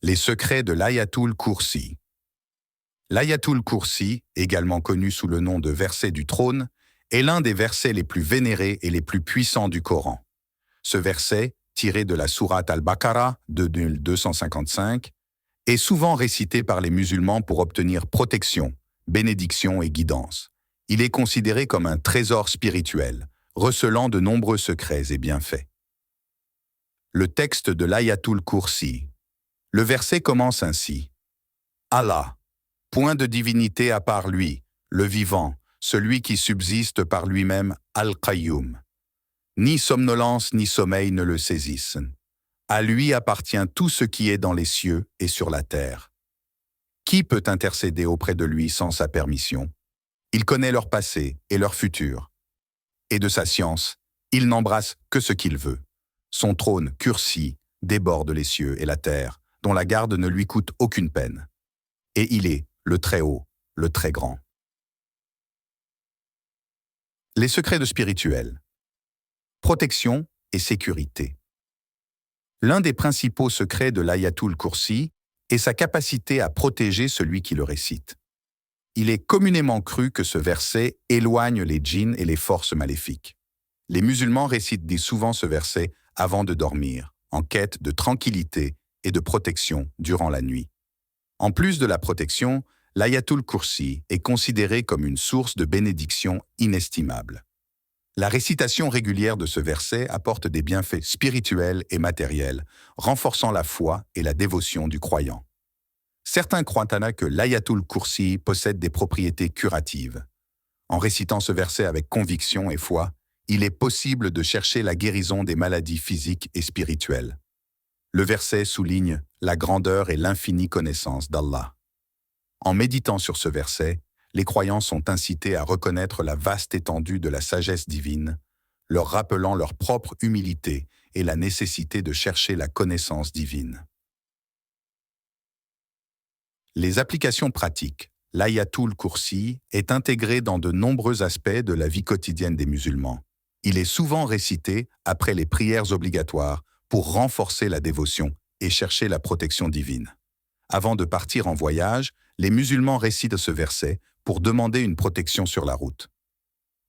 Les secrets de l'Ayatul Kursi. L'Ayatul Kursi, également connu sous le nom de verset du trône, est l'un des versets les plus vénérés et les plus puissants du Coran. Ce verset, tiré de la sourate Al-Baqarah de 255, est souvent récité par les musulmans pour obtenir protection, bénédiction et guidance. Il est considéré comme un trésor spirituel, recelant de nombreux secrets et bienfaits. Le texte de l'Ayatul Kursi. Le verset commence ainsi. Allah, point de divinité à part lui, le vivant, celui qui subsiste par lui-même, Al-Qayyum. Ni somnolence ni sommeil ne le saisissent. À lui appartient tout ce qui est dans les cieux et sur la terre. Qui peut intercéder auprès de lui sans sa permission? Il connaît leur passé et leur futur. Et de sa science, il n'embrasse que ce qu'il veut. Son trône, Kursi, déborde les cieux et la terre, dont la garde ne lui coûte aucune peine. Et il est le Très-Haut, le Très-Grand. Les secrets de spirituel. Protection et sécurité. L'un des principaux secrets de l'Ayatul Kursi est sa capacité à protéger celui qui le récite. Il est communément cru que ce verset éloigne les djinns et les forces maléfiques. Les musulmans récitent souvent ce verset avant de dormir, en quête de tranquillité et de protection durant la nuit. En plus de la protection, l'Ayatul Kursi est considéré comme une source de bénédiction inestimable. La récitation régulière de ce verset apporte des bienfaits spirituels et matériels, renforçant la foi et la dévotion du croyant. Certains croient que l'Ayatul Kursi possède des propriétés curatives. En récitant ce verset avec conviction et foi, il est possible de chercher la guérison des maladies physiques et spirituelles. Le verset souligne la grandeur et l'infinie connaissance d'Allah. En méditant sur ce verset, les croyants sont incités à reconnaître la vaste étendue de la sagesse divine, leur rappelant leur propre humilité et la nécessité de chercher la connaissance divine. Les applications pratiques. L'Ayatul Kursi est intégré dans de nombreux aspects de la vie quotidienne des musulmans. Il est souvent récité après les prières obligatoires pour renforcer la dévotion et chercher la protection divine. Avant de partir en voyage, les musulmans récitent ce verset pour demander une protection sur la route.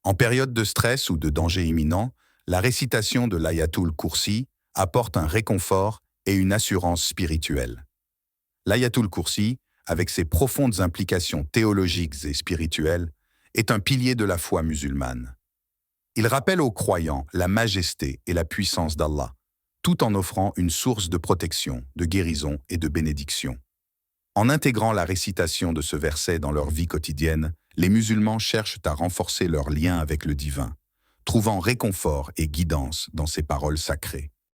En période de stress ou de danger imminent, la récitation de l'Ayatul Kursi apporte un réconfort et une assurance spirituelle. L'Ayatul Kursi, avec ses profondes implications théologiques et spirituelles, est un pilier de la foi musulmane. Il rappelle aux croyants la majesté et la puissance d'Allah, tout en offrant une source de protection, de guérison et de bénédiction. En intégrant la récitation de ce verset dans leur vie quotidienne, les musulmans cherchent à renforcer leur lien avec le divin, trouvant réconfort et guidance dans ces paroles sacrées.